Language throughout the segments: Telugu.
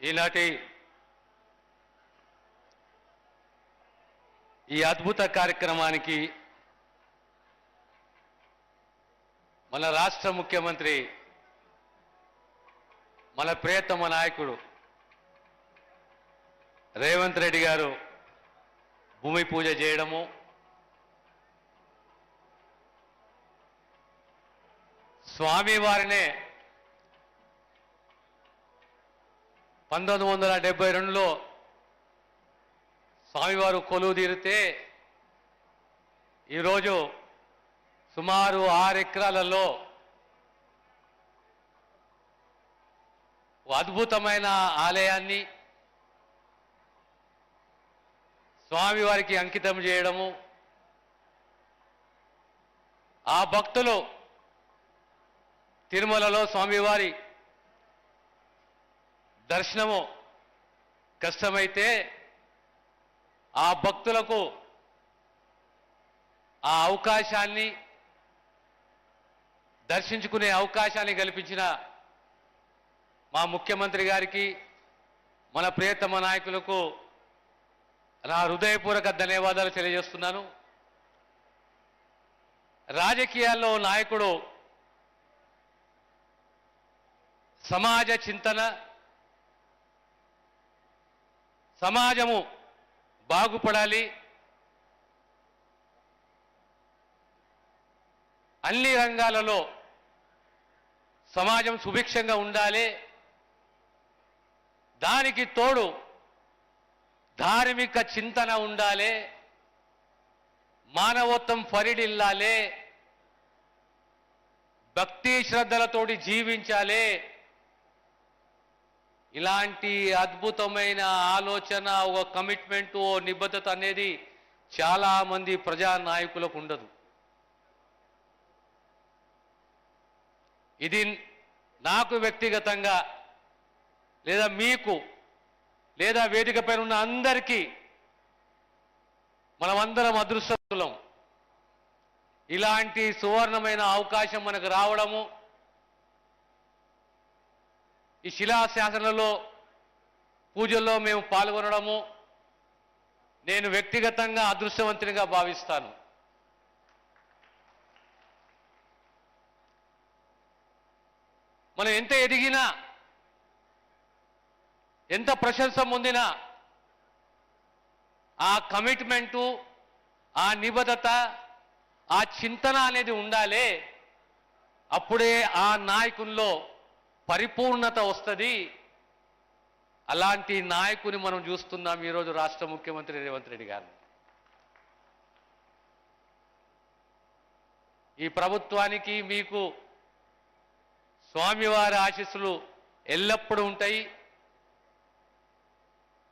ఈనాటి ఈ అద్భుత కార్యక్రమానికి మన రాష్ట్ర ముఖ్యమంత్రి మన ప్రియతమ నాయకుడు రేవంత్ రెడ్డి గారు భూమి పూజ చేయడము, స్వామివారినే 1972లో స్వామివారు కొలువు తీరితే ఈరోజు సుమారు 6 ఎకరాలలో అద్భుతమైన ఆలయాన్ని స్వామివారికి అంకితం చేయడము, ఆ భక్తులు తిరుమలలో స్వామివారి దర్శనము కష్టమైతే ఆ భక్తులకు ఆ అవకాశాన్ని దర్శించుకునే అవకాశాన్ని కల్పించిన మా ముఖ్యమంత్రి గారికి, మన ప్రియతమ నాయకులకు నా హృదయపూర్వక ధన్యవాదాలు తెలియజేస్తున్నాను. రాజకీయాల్లో నాయకుడు సమాజ చింతన, సమాజము బాగుపడాలి, అన్ని రంగాలలో సమాజం సుభిక్షంగా ఉండాలి, దానికి తోడు ధార్మిక చింతన ఉండాలి, మానవత్వం పరిడిల్లాలి, భక్తి శ్రద్ధలతోటి జీవించాలి. ఇలాంటి అద్భుతమైన ఆలోచన, ఒక కమిట్మెంట్, ఓ నిబద్ధత అనేది చాలామంది ప్రజానాయకులకు ఉండదు. ఇది నాకు వ్యక్తిగతంగా లేదా మీకు లేదా వేదికపై ఉన్న అందరికీ మనమందరం అదృష్టవంతులం. ఇలాంటి సువర్ణమైన అవకాశం మనకు రావడము, ఈ శిలాశాసనాలలో పూజల్లో మేము పాల్గొనడము నేను వ్యక్తిగతంగా అదృష్టవంతునిగా భావిస్తాను. మనం ఎంత ఎదిగినా, ఎంత ప్రశంస పొందినా ఆ కమిట్మెంటు, ఆ నిబద్ధత, ఆ చింతన అనేది ఉండాలి. అప్పుడే ఆ నాయకుల్లో పరిపూర్ణత వస్తుంది. అలాంటి నాయకుని మనం చూస్తున్నాం ఈరోజు రాష్ట్ర ముఖ్యమంత్రి రేవంత్ రెడ్డి గారు. ఈ ప్రభుత్వానికి మీకు స్వామివారి ఆశీస్సులు ఎల్లప్పుడూ ఉంటాయి.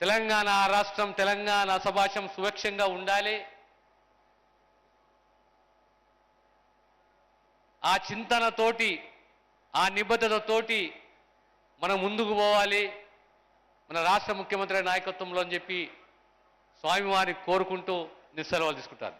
తెలంగాణ రాష్ట్రం, తెలంగాణ సమాజం సుభిక్షంగా ఉండాలి. ఆ చింతనతోటి, ఆ నిబద్ధతతోటి మనం ముందుకు పోవాలి మన రాష్ట్ర ముఖ్యమంత్రి నాయకత్వంలో అని చెప్పి స్వామివారిని కోరుకుంటూ నిస్సెలవులు తీసుకుంటాను.